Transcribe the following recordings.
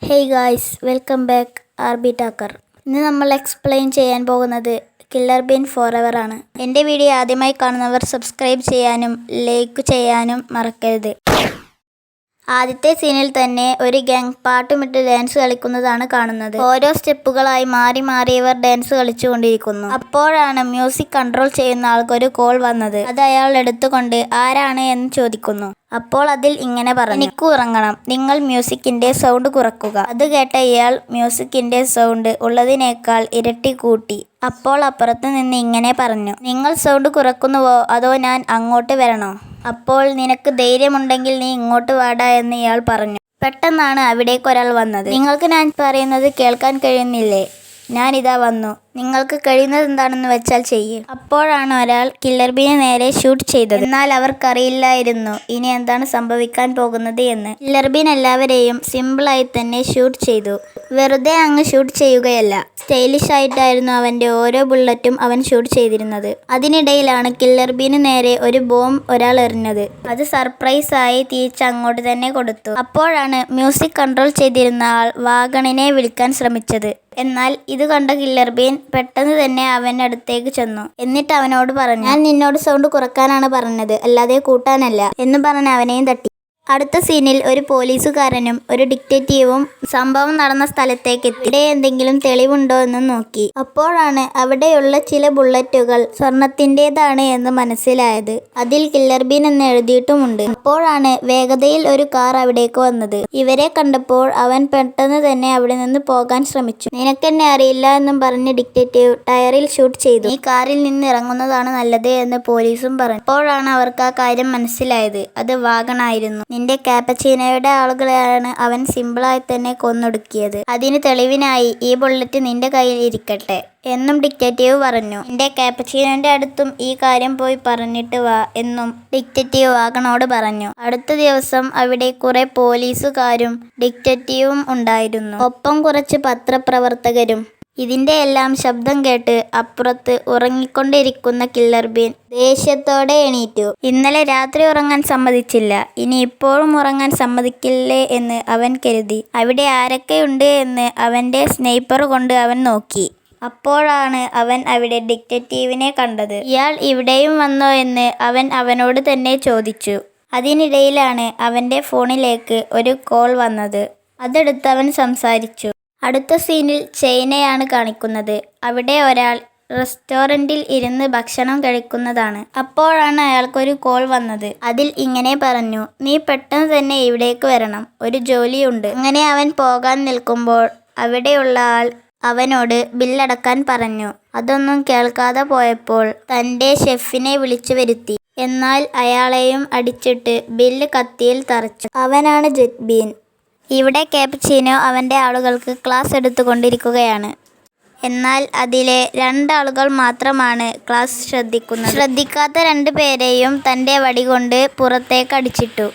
Hey guys, welcome back RB talker. ഇന്ന് നമ്മൾ explain ചെയ്യാൻ പോകുന്നത് കില്ലർ ബീൻ ഫോറെവർ ആണ്. എൻ്റെ വീഡിയോ ആദ്യമായി കാണുന്നവർ സബ്സ്ക്രൈബ് ചെയ്യാനും ലൈക്ക് ചെയ്യാനും മറക്കരുത്. ആദ്യത്തെ സീനിൽ തന്നെ ഒരു ഗ്യാങ് പാട്ടുമിട്ട് ഡാൻസ് കളിക്കുന്നതാണ് കാണുന്നത്. ഓരോ സ്റ്റെപ്പുകളായി മാറി മാറി ഇവർ ഡാൻസ് കളിച്ചുകൊണ്ടിരിക്കുന്നു. അപ്പോഴാണ് മ്യൂസിക് കൺട്രോൾ ചെയ്യുന്ന ആൾക്കൊരു കോൾ വന്നത്. അത് അയാൾ എടുത്തുകൊണ്ട് ആരാണ് എന്ന് ചോദിക്കുന്നു. അപ്പോൾ അതിൽ ഇങ്ങനെ പറഞ്ഞു, എനിക്ക് ഉറങ്ങണം, നിങ്ങൾ മ്യൂസിക്കിന്റെ സൗണ്ട് കുറക്കുക. അത് കേട്ട ഇയാൾ മ്യൂസിക്കിന്റെ സൗണ്ട് ഉള്ളതിനേക്കാൾ ഇരട്ടി കൂട്ടി. അപ്പോൾ അപ്പുറത്ത് നിന്ന് ഇങ്ങനെ പറഞ്ഞു, നിങ്ങൾ സൗണ്ട് കുറക്കുന്നുവോ അതോ ഞാൻ അങ്ങോട്ട് വരണോ? അപ്പോൾ നിനക്ക് ധൈര്യമുണ്ടെങ്കിൽ നീ ഇങ്ങോട്ട് വാടാ എന്ന് ഇയാൾ പറഞ്ഞു. പെട്ടെന്നാണ് അവിടേക്ക് ഒരാൾ വന്നത്. നിങ്ങൾക്ക് ഞാൻ പറയുന്നത് കേൾക്കാൻ കഴിയുന്നില്ലേ? ഞാനിതാ വന്നു, നിങ്ങൾക്ക് കഴിയുന്നത് എന്താണെന്ന് വെച്ചാൽ ചെയ്യ്. അപ്പോഴാണ് ഒരാൾ കില്ലർ ബീന് നേരെ ഷൂട്ട് ചെയ്തത്. എന്നാൽ അവർക്കറിയില്ലായിരുന്നു ഇനി എന്താണ് സംഭവിക്കാൻ പോകുന്നത് എന്ന്. കില്ലർ ബീൻ എല്ലാവരെയും സിമ്പിളായി തന്നെ ഷൂട്ട് ചെയ്തു. വെറുതെ അങ്ങ് ഷൂട്ട് ചെയ്യുകയല്ല, സ്റ്റൈലിഷ് ആയിട്ടായിരുന്നു അവന്റെ ഓരോ ബുള്ളറ്റും അവൻ ഷൂട്ട് ചെയ്തിരുന്നത്. അതിനിടയിലാണ് കില്ലർ ബീന് നേരെ ഒരു ബോംബ് ഒരാൾ എറിഞ്ഞത്. അത് സർപ്രൈസ് ആയി തിരിച്ച് അങ്ങോട്ട് തന്നെ കൊടുത്തു. അപ്പോഴാണ് മ്യൂസിക് കൺട്രോൾ ചെയ്തിരുന്ന ആൾ വാഗണിനെ വിളിക്കാൻ ശ്രമിച്ചത്. എന്നാൽ ഇത് കണ്ട കില്ലർ ബീൻ പെട്ടെന്ന് തന്നെ അവൻ്റെ അടുത്തേക്ക് ചെന്നു. എന്നിട്ട് അവനോട് പറഞ്ഞു, ഞാൻ നിന്നോട് സൗണ്ട് കുറക്കാനാണ് പറഞ്ഞത്, അല്ലാതെ കൂട്ടാനല്ല എന്ന് പറഞ്ഞ് അവനെയും തട്ടി. അടുത്ത സീനിൽ ഒരു പോലീസുകാരനും ഒരു ഡിറ്റക്റ്റീവും സംഭവം നടന്ന സ്ഥലത്തേക്ക് എത്തി. ഇവിടെ എന്തെങ്കിലും തെളിവുണ്ടോ എന്ന് നോക്കി. അപ്പോഴാണ് അവിടെയുള്ള ചില ബുള്ളറ്റുകൾ സ്വർണത്തിൻ്റെതാണ് എന്ന് മനസ്സിലായത്. അതിൽ കില്ലർ ബീൻ എന്ന് എഴുതിയിട്ടുമുണ്ട്. അപ്പോഴാണ് വേഗതയിൽ ഒരു കാർ അവിടേക്ക് വന്നത്. ഇവരെ കണ്ടപ്പോൾ അവൻ പെട്ടെന്ന് തന്നെ അവിടെ നിന്ന് പോകാൻ ശ്രമിച്ചു. നിനക്കെന്നെ അറിയില്ല എന്നും പറഞ്ഞ് ഡിറ്റക്റ്റീവ് ടയറിൽ ഷൂട്ട് ചെയ്തു. നീ കാറിൽ നിന്ന് ഇറങ്ങുന്നതാണ് നല്ലത് എന്ന് പോലീസും പറഞ്ഞു. അപ്പോഴാണ് അവർക്ക് ആ കാര്യം മനസ്സിലായത്. അത് വാഗണായിരുന്നു. നിന്റെ കാപ്പച്ചീനോയുടെ ആളുകളെയാണ് അവൻ സിമ്പിളായി തന്നെ കൊന്നൊടുക്കിയത്. അതിന് തെളിവിനായി ഈ ബുള്ളറ്റ് നിന്റെ കയ്യിൽ ഇരിക്കട്ടെ എന്നും ഡിറ്റക്റ്റീവ് പറഞ്ഞു. നിന്റെ കാപ്പച്ചീനോന്റെ അടുത്തും ഈ കാര്യം പോയി പറഞ്ഞിട്ട് വാ എന്നും ഡിറ്റക്റ്റീവ് വാഗണോട് പറഞ്ഞു. അടുത്ത ദിവസം അവിടെ കുറെ പോലീസുകാരും ഡിറ്റക്റ്റീവും ഉണ്ടായിരുന്നു. ഒപ്പം കുറച്ച് പത്രപ്രവർത്തകരും. ഇതിന്റെ എല്ലാം ശബ്ദം കേട്ട് അപ്പുറത്ത് ഉറങ്ങിക്കൊണ്ടിരിക്കുന്ന കില്ലർ ബീൻ ദേഷ്യത്തോടെ എണീറ്റു. ഇന്നലെ രാത്രി ഉറങ്ങാൻ സമ്മതിച്ചില്ല, ഇനി ഇപ്പോഴും ഉറങ്ങാൻ സമ്മതിക്കില്ലേ എന്ന് അവൻ കരുതി. അവിടെ ആരൊക്കെയുണ്ട് എന്ന് അവന്റെ സ്നൈപ്പർ കൊണ്ട് അവൻ നോക്കി. അപ്പോഴാണ് അവൻ അവിടെ ഡിറ്റക്റ്റീവിനെ കണ്ടത്. ഇയാൾ ഇവിടെയും വന്നോ എന്ന് അവൻ അവനോട് തന്നെ ചോദിച്ചു. അതിനിടയിലാണ് അവന്റെ ഫോണിലേക്ക് ഒരു കോൾ വന്നത്. അതെടുത്ത് അവൻ സംസാരിച്ചു. അടുത്ത സീനിൽ ചൈനയാണ് കാണിക്കുന്നത്. അവിടെ ഒരാൾ റെസ്റ്റോറൻറ്റിൽ ഇരുന്ന് ഭക്ഷണം കഴിക്കുന്നതാണ്. അപ്പോഴാണ് അയാൾക്കൊരു കോൾ വന്നത്. അതിൽ ഇങ്ങനെ പറഞ്ഞു, നീ പെട്ടെന്ന് തന്നെ ഇവിടേക്ക് വരണം, ഒരു ജോലിയുണ്ട്. അങ്ങനെ അവൻ പോകാൻ നിൽക്കുമ്പോൾ അവിടെയുള്ള ആൾ അവനോട് ബില്ലടക്കാൻ പറഞ്ഞു. അതൊന്നും കേൾക്കാതെ പോയപ്പോൾ തൻ്റെ ഷെഫിനെ വിളിച്ചു വരുത്തി. എന്നാൽ അയാളെയും അടിച്ചിട്ട് ബില്ല് കത്തിയിൽ തറച്ചു. അവനാണ് ജെറ്റ് ബീൻ. ഇവിടെ കാപ്പച്ചീനോ അവൻ്റെ ആളുകൾക്ക് ക്ലാസ് എടുത്തുകൊണ്ടിരിക്കുകയാണ്. എന്നാൽ അതിലെ 2 ആളുകൾ മാത്രമാണ് ക്ലാസ് ശ്രദ്ധിക്കുന്നത്. ശ്രദ്ധിക്കാത്ത 2 പേരെയും തൻ്റെ വടി കൊണ്ട് പുറത്തേക്ക് അടിച്ചിട്ടു.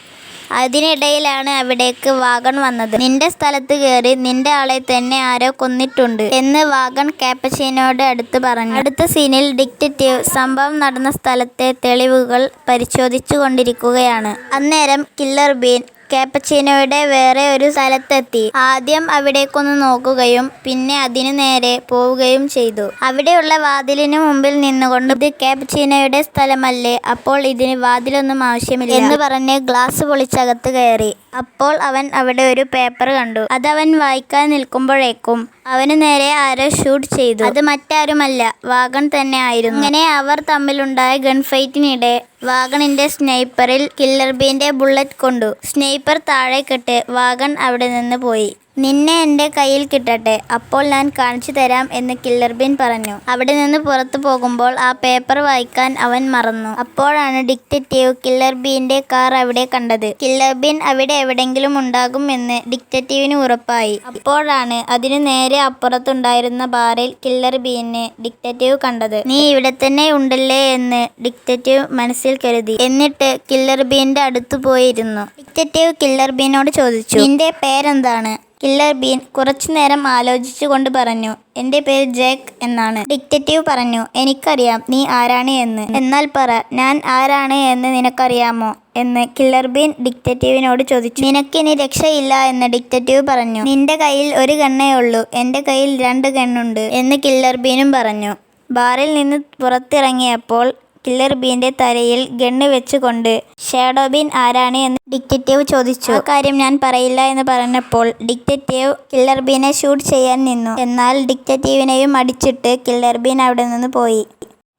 അതിനിടയിലാണ് അവിടേക്ക് വാഗൺ വന്നത്. നിന്റെ സ്ഥലത്ത് കയറി നിന്റെ ആളെ തന്നെ ആരോ കൊന്നിട്ടുണ്ട് എന്ന് വാഗൺ കാപ്പച്ചീനോയുടെ അടുത്ത് പറഞ്ഞു. അടുത്ത സീനിൽ ഡിറ്റക്റ്റീവ് സംഭവം നടന്ന സ്ഥലത്തെ തെളിവുകൾ പരിശോധിച്ചു കൊണ്ടിരിക്കുകയാണ്. അന്നേരം കില്ലർ ബീൻ കാപ്പച്ചീനോയുടെ വേറെ ഒരു സ്ഥലത്തെത്തി. ആദ്യം അവിടേക്കൊന്ന് നോക്കുകയും പിന്നെ അതിനു നേരെ പോവുകയും ചെയ്തു. അവിടെയുള്ള വാതിലിനു മുമ്പിൽ നിന്നുകൊണ്ട്, ഇത് കാപ്പച്ചീനോയുടെ സ്ഥലമല്ലേ, അപ്പോൾ ഇതിന് വാതിലൊന്നും ആവശ്യമില്ല എന്ന് പറഞ്ഞ് ഗ്ലാസ് പൊളിച്ചകത്ത് കയറി. അപ്പോൾ അവൻ അവിടെ ഒരു പേപ്പർ കണ്ടു. അതവൻ വായിക്കാൻ നിൽക്കുമ്പോഴേക്കും അവന് നേരെ ആരോ ഷൂട്ട് ചെയ്തു. അത് മറ്റാരുമല്ല, വാഗൺ തന്നെ ആയിരുന്നു. അങ്ങനെ അവർ തമ്മിലുണ്ടായ ഗൺഫൈറ്റിനിടെ വാഗണിന്റെ സ്നൈപ്പറിൽ കില്ലർ ബീന്റെ ബുള്ളറ്റ് കൊണ്ടു. സ്നൈപ്പർ താഴേക്കിട്ട് വാഗൺ അവിടെ നിന്ന് പോയി. നിന്നെ എൻ്റെ കയ്യിൽ കിട്ടട്ടെ, അപ്പോൾ ഞാൻ കാണിച്ചു തരാം എന്ന് കില്ലർ ബീൻ പറഞ്ഞു. അവിടെ നിന്ന് പുറത്തു പോകുമ്പോൾ ആ പേപ്പർ വായിക്കാൻ അവൻ മറന്നു. അപ്പോഴാണ് ഡിറ്റക്റ്റീവ് കില്ലർ ബീന്റെ കാർ അവിടെ കണ്ടത്. കില്ലർ ബീൻ അവിടെ എവിടെങ്കിലും ഉണ്ടാകും എന്ന് ഡിറ്റക്റ്റീവിന് ഉറപ്പായി. അപ്പോഴാണ് അതിനു നേരെ അപ്പുറത്തുണ്ടായിരുന്ന ബാറിൽ കില്ലർ ബീനെ ഡിറ്റക്റ്റീവ് കണ്ടത്. നീ ഇവിടെ തന്നെ ഉണ്ടല്ലേ എന്ന് ഡിറ്റക്റ്റീവ് മനസ്സിൽ കരുതി. എന്നിട്ട് കില്ലർ ബീന്റെ അടുത്ത് പോയിരുന്നു. ഡിറ്റക്റ്റീവ് കില്ലർ ബീനോട് ചോദിച്ചു, നിന്റെ പേരെന്താണ്? കില്ലർ ബീൻ കുറച്ചുനേരം ആലോചിച്ചുകൊണ്ട് പറഞ്ഞു, എൻ്റെ പേര് ജാക്ക് എന്നാണ്. ഡിറ്റക്റ്റീവ് പറഞ്ഞു, എനിക്കറിയാം നീ ആരാണ് എന്ന്. എന്നാൽ പറ, ഞാൻ ആരാണ് എന്ന് നിനക്കറിയാമോ എന്ന് കില്ലർ ബീൻ ഡിറ്റക്റ്റീവിനോട് ചോദിച്ചു. നിനക്കിനി രക്ഷയില്ല എന്ന് ഡിറ്റക്റ്റീവ് പറഞ്ഞു. നിന്റെ കയ്യിൽ ഒരു ഗണ്ണേ ഉള്ളൂ, എൻ്റെ കയ്യിൽ 2 ഗണ്ണുണ്ട് എന്ന് കില്ലർ ബീനും പറഞ്ഞു. ബാറിൽ നിന്ന് പുറത്തിറങ്ങിയപ്പോൾ കില്ലർ ബീൻ്റെ തലയിൽ ഗണ്ണ് വെച്ചുകൊണ്ട് ഷാഡോ ബീൻ ആരാണ് എന്ന് ഡിറ്റക്റ്റീവ് ചോദിച്ചു. ആ കാര്യം ഞാൻ പറയില്ല എന്ന് പറഞ്ഞപ്പോൾ ഡിറ്റക്റ്റീവ് കില്ലർ ബീനെ ഷൂട്ട് ചെയ്യാൻ നിന്നു. എന്നാൽ ഡിറ്റക്റ്റീവിനെയും അടിച്ചിട്ട് കില്ലർ ബീൻ അവിടെ നിന്ന് പോയി.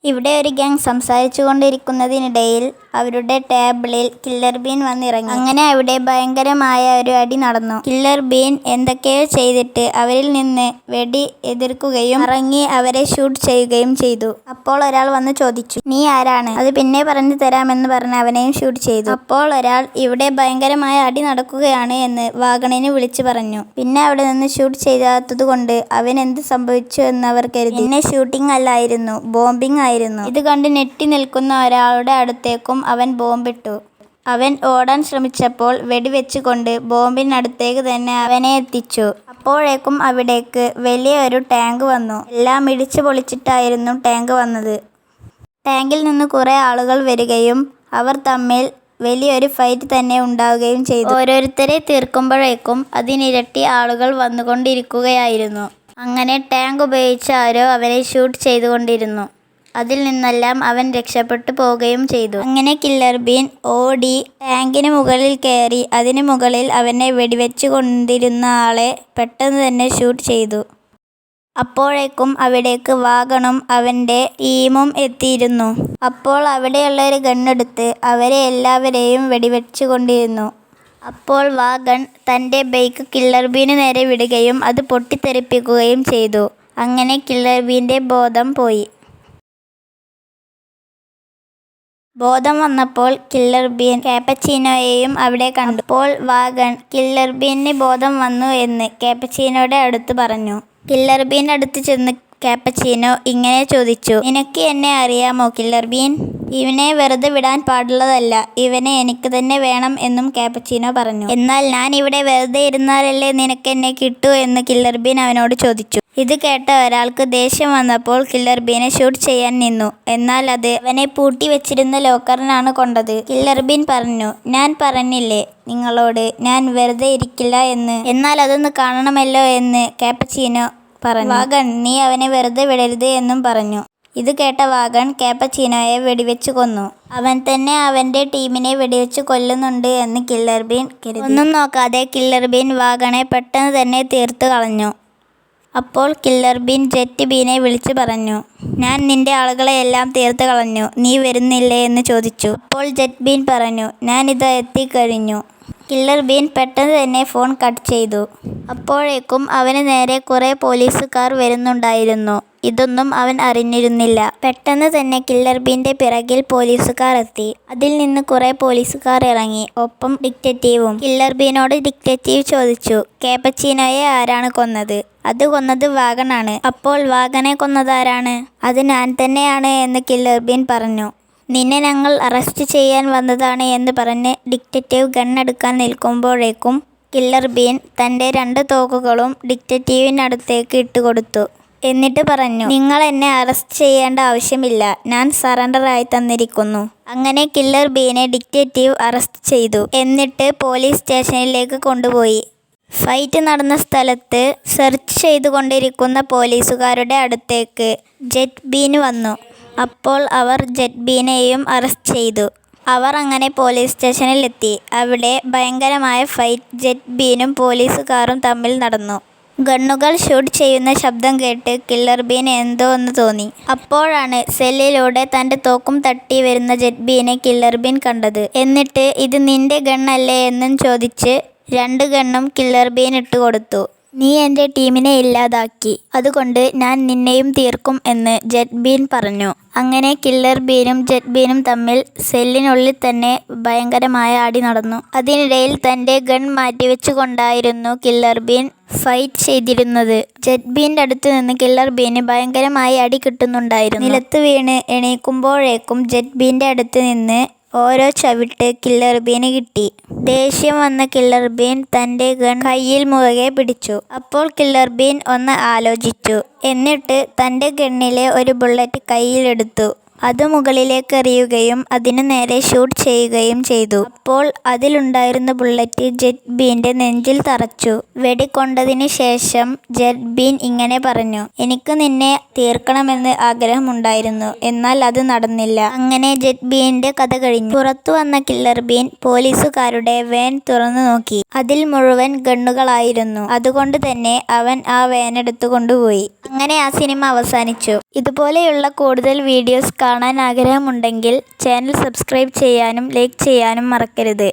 ഇവിടെ ഒരു ഗ്യാങ് സംസാരിച്ചു കൊണ്ടിരിക്കുന്നതിനിടയിൽ അവരുടെ ടേബിളിൽ കില്ലർ ബീൻ വന്നിറങ്ങി. അങ്ങനെ അവിടെ ഭയങ്കരമായ ഒരു അടി നടന്നു. കില്ലർ ബീൻ എന്തൊക്കെയോ ചെയ്തിട്ട് അവരിൽ നിന്ന് വെടി എതിർക്കുകയും ഇറങ്ങി അവരെ ഷൂട്ട് ചെയ്യുകയും ചെയ്തു. അപ്പോൾ ഒരാൾ വന്ന് ചോദിച്ചു, നീ ആരാണ്? അത് പിന്നെ പറഞ്ഞു തരാമെന്ന് പറഞ്ഞ് അവനെയും ഷൂട്ട് ചെയ്തു. അപ്പോൾ ഒരാൾ ഇവിടെ ഭയങ്കരമായ അടി നടക്കുകയാണ് എന്ന് വാഗണിന് വിളിച്ചു പറഞ്ഞു. പിന്നെ അവിടെ നിന്ന് ഷൂട്ട് ചെയ്യാത്തതുകൊണ്ട് അവൻ എന്ത് സംഭവിച്ചു എന്ന് അവർ കരുതി. പിന്നെ ഷൂട്ടിംഗ് അല്ലായിരുന്നു, ബോംബിംഗ് ആയിരുന്നു. ഇത് കണ്ട് ഞെട്ടി നിൽക്കുന്ന ഒരാളുടെ അടുത്തേക്കും അവൻ ബോംബിട്ടു. അവൻ ഓടാൻ ശ്രമിച്ചപ്പോൾ വെടിവെച്ചുകൊണ്ട് ബോംബിനടുത്തേക്ക് തന്നെ അവനെ എത്തിച്ചു. അപ്പോഴേക്കും അവിടേക്ക് വലിയ ഒരു ടാങ്ക് വന്നു. എല്ലാം ഇടിച്ചു പൊളിച്ചിട്ടായിരുന്നു ടാങ്ക് വന്നത്. ടാങ്കിൽ നിന്ന് കുറേ ആളുകൾ വരികയും അവർ തമ്മിൽ വലിയൊരു ഫൈറ്റ് തന്നെ ഉണ്ടാവുകയും ചെയ്തു. ഓരോരുത്തരെ തീർക്കുമ്പോഴേക്കും അതിനിരട്ടി ആളുകൾ വന്നുകൊണ്ടിരിക്കുകയായിരുന്നു. അങ്ങനെ ടാങ്ക് ഉപയോഗിച്ച് ആരോ അവരെ ഷൂട്ട് ചെയ്തുകൊണ്ടിരുന്നു. അതിൽ നിന്നെല്ലാം അവൻ രക്ഷപ്പെട്ടു പോവുകയും ചെയ്തു. അങ്ങനെ കില്ലർ ബീൻ ഓടി ടാങ്കിന് മുകളിൽ കയറി അതിന് മുകളിൽ അവനെ വെടിവെച്ചു കൊണ്ടിരുന്ന ആളെ പെട്ടെന്ന് തന്നെ ഷൂട്ട് ചെയ്തു. അപ്പോഴേക്കും അവിടേക്ക് വാഗണും അവൻ്റെ ടീമും എത്തിയിരുന്നു. അപ്പോൾ അവിടെയുള്ള ഒരു ഗണ്ണെടുത്ത് അവരെ എല്ലാവരെയും വെടിവെച്ചു കൊണ്ടിരുന്നു. അപ്പോൾ വാഗൺ തൻ്റെ ബൈക്ക് കില്ലർ ബീന് നേരെ വിടുകയും അത് പൊട്ടിത്തെറിപ്പിക്കുകയും ചെയ്തു. അങ്ങനെ കില്ലർ ബീൻ്റെ ബോധം പോയി. ബോധം വന്നപ്പോൾ കില്ലർ ബീൻ കാപ്പച്ചീനോയെയും അവിടെ കണ്ടു. അപ്പോൾ വാഗൺ കില്ലർ ബീന് ബോധം വന്നു എന്ന് കാപ്പച്ചീനോയുടെ അടുത്ത് പറഞ്ഞു. കില്ലർ ബീൻ അടുത്ത് ചെന്ന് കാപ്പച്ചീനോ ഇങ്ങനെ ചോദിച്ചു, നിനക്ക് എന്നെ അറിയാമോ കില്ലർ ബീൻ? ഇവനെ വെറുതെ വിടാൻ പാടുള്ളതല്ല, ഇവനെ എനിക്ക് തന്നെ വേണം എന്നും കാപ്പച്ചീനോ പറഞ്ഞു. എന്നാൽ ഞാൻ ഇവിടെ വെറുതെ ഇരുന്നാലല്ലേ നിനക്ക് എന്നെ കിട്ടൂ എന്ന് കില്ലർ ബീൻ അവനോട് ചോദിച്ചു. ഇത് കേട്ട ഒരാൾക്ക് ദേഷ്യം വന്നപ്പോൾ കില്ലർ ബീനെ ഷൂട്ട് ചെയ്യാൻ നിന്നു. എന്നാൽ അത് അവനെ പൂട്ടി വെച്ചിരുന്ന ലോക്കറിനാണ് കൊണ്ടത്. കില്ലർ ബീൻ പറഞ്ഞു, ഞാൻ പറഞ്ഞില്ലേ നിങ്ങളോട് ഞാൻ വെറുതെ ഇരിക്കില്ല എന്ന്. എന്നാൽ അതൊന്ന് കാണണമല്ലോ എന്ന് കാപ്പച്ചീനോ പറഞ്ഞു. വാഗൺ, നീ അവനെ വെറുതെ വിടരുത് എന്നും പറഞ്ഞു. ഇത് കേട്ട വാഗൺ കാപ്പച്ചീനോയെ വെടിവെച്ച് കൊന്നു. അവൻ തന്നെ അവൻ്റെ ടീമിനെ വെടിവെച്ച് കൊല്ലുന്നുണ്ട് എന്ന് കില്ലർ ബീൻ കരുതി. ഒന്നും നോക്കാതെ കില്ലർ ബീൻ വാഗണെ പെട്ടെന്ന് തന്നെ തീർത്തു കളഞ്ഞു. അപ്പോൾ കില്ലർ ബീൻ ജെറ്റ് ബീനെ വിളിച്ചു പറഞ്ഞു, ഞാൻ നിന്റെ ആളുകളെയെല്ലാം തീർത്ത് കളഞ്ഞു, നീ വരുന്നില്ലേ എന്ന് ചോദിച്ചു. അപ്പോൾ ജെറ്റ് ബീൻ പറഞ്ഞു, ഞാനിതാ എത്തിക്കഴിഞ്ഞു. കില്ലർ ബീൻ പെട്ടെന്ന് തന്നെ ഫോൺ കട്ട് ചെയ്തു. അപ്പോഴേക്കും അവന് നേരെ കുറേ പോലീസുകാർ വരുന്നുണ്ടായിരുന്നു. ഇതൊന്നും അവൻ അറിഞ്ഞിരുന്നില്ല. പെട്ടെന്ന് തന്നെ കില്ലർ ബീൻ്റെ പിറകിൽ പോലീസുകാർ എത്തി. അതിൽ നിന്ന് കുറേ പോലീസുകാർ ഇറങ്ങി, ഒപ്പം ഡിറ്റക്റ്റീവും. കില്ലർ ബീനോട് ഡിറ്റക്റ്റീവ് ചോദിച്ചു, കാപ്പച്ചീനോയെ ആരാണ് കൊന്നത്? അത് കൊന്നത് വാഗണാണ്. അപ്പോൾ വാഗനെ കൊന്നതാരാണ്? അത് ഞാൻ തന്നെയാണ് എന്ന് കില്ലർ ബീൻ പറഞ്ഞു. നിന്നെ ഞങ്ങൾ അറസ്റ്റ് ചെയ്യാൻ വന്നതാണ് എന്ന് പറഞ്ഞ് ഡിറ്റക്റ്റീവ് ഗണ്ണെടുക്കാൻ നിൽക്കുമ്പോഴേക്കും കില്ലർ ബീൻ തൻ്റെ 2 തോക്കുകളും ഡിറ്റക്റ്റീവിനടുത്തേക്ക് ഇട്ടുകൊടുത്തു. എന്നിട്ട് പറഞ്ഞു, നിങ്ങൾ എന്നെ അറസ്റ്റ് ചെയ്യേണ്ട ആവശ്യമില്ല, ഞാൻ സറണ്ടറായി തന്നിരിക്കുന്നു. അങ്ങനെ കില്ലർ ബീനെ ഡിറ്റക്റ്റീവ് അറസ്റ്റ് ചെയ്തു. എന്നിട്ട് പോലീസ് സ്റ്റേഷനിലേക്ക് കൊണ്ടുപോയി. ഫൈറ്റ് നടന്ന സ്ഥലത്ത് സെർച്ച് ചെയ്തുകൊണ്ടിരിക്കുന്ന പോലീസുകാരുടെ അടുത്തേക്ക് ജെറ്റ് ബീൻ വന്നു. അപ്പോൾ അവർ ജെറ്റ് ബീനെയും അറസ്റ്റ് ചെയ്തു. അവർ അങ്ങനെ പോലീസ് സ്റ്റേഷനിലെത്തി. അവിടെ ഭയങ്കരമായ ഫൈറ്റ് ജെറ്റ് ബീനും പോലീസുകാരും തമ്മിൽ നടന്നു. ഗണ്ണുകൾ ഷൂട്ട് ചെയ്യുന്ന ശബ്ദം കേട്ട് കില്ലർ ബീൻ എന്തോ ഒന്ന് തോന്നി. അപ്പോഴാണ് സെല്ലിലൂടെ തൻ്റെ തോക്കും തട്ടി വരുന്ന ജെറ്റ് ബീനെ കില്ലർ ബീൻ കണ്ടത്. എന്നിട്ട് ഇത് നിന്റെ ഗണ്ണല്ലേ എന്നും ചോദിച്ച് 2 ഗണ്ണും കില്ലർ ബീൻ ഇട്ടുകൊടുത്തു. നീ എൻ്റെ ടീമിനെ ഇല്ലാതാക്കി, അതുകൊണ്ട് ഞാൻ നിന്നെയും തീർക്കും എന്ന് ജെറ്റ് ബീൻ പറഞ്ഞു. അങ്ങനെ കില്ലർ ബീനും ജെറ്റ് ബീനും തമ്മിൽ സെല്ലിനുള്ളിൽ തന്നെ ഭയങ്കരമായ അടി നടന്നു. അതിനിടയിൽ തൻ്റെ ഗൺ മാറ്റിവെച്ചുകൊണ്ടായിരുന്നു കില്ലർ ബീൻ ഫൈറ്റ് ചെയ്തിരുന്നത്. ജെറ്റ് ബീൻ്റെ അടുത്ത് നിന്ന് കില്ലർ ബീന് ഭയങ്കരമായി അടി കിട്ടുന്നുണ്ടായിരുന്നു. നിലത്ത് വീണ് എണീക്കുമ്പോഴേക്കും ജെറ്റ് ബീൻ്റെ അടുത്ത് നിന്ന് ഓരോ ചവിട്ട് കില്ലർ ബീന് കിട്ടി. ദേഷ്യം വന്ന കില്ലർ ബീൻ തൻ്റെ ഗൺ കയ്യിൽ മുറുകെ പിടിച്ചു. അപ്പോൾ കില്ലർ ബീൻ ഒന്ന് ആലോചിച്ചു. എന്നിട്ട് തൻ്റെ ഗണ്ണിലെ ഒരു ബുള്ളറ്റ് കയ്യിലെടുത്തു. അത് മുകളിലേക്ക് എറിയുകയും അതിനു നേരെ ഷൂട്ട് ചെയ്യുകയും ചെയ്തു. അപ്പോൾ അതിലുണ്ടായിരുന്ന ബുള്ളറ്റ് ജെറ്റ് ബീൻ്റെ നെഞ്ചിൽ തറച്ചു. വെടികൊണ്ടതിന് ശേഷം ജെറ്റ് ബീൻ ഇങ്ങനെ പറഞ്ഞു, എനിക്ക് നിന്നെ തീർക്കണമെന്ന് ആഗ്രഹമുണ്ടായിരുന്നു, എന്നാൽ അത് നടന്നില്ല. അങ്ങനെ ജെറ്റ് ബീൻ്റെ കഥ കഴിഞ്ഞു. പുറത്തു വന്ന കില്ലർ ബീൻ പോലീസുകാരുടെ വാൻ തുറന്നു നോക്കി. അതിൽ മുഴുവൻ ഗണ്ണുകളായിരുന്നു. അതുകൊണ്ട് തന്നെ അവൻ ആ വാൻ എടുത്തു കൊണ്ടുപോയി. അങ്ങനെ ആ സിനിമ അവസാനിച്ചു. ഇതുപോലെയുള്ള കൂടുതൽ വീഡിയോസ് കാണാൻ ആഗ്രഹമുണ്ടെങ്കിൽ ചാനൽ സബ്സ്ക്രൈബ് ചെയ്യാനും ലൈക്ക് ചെയ്യാനും മറക്കരുത്.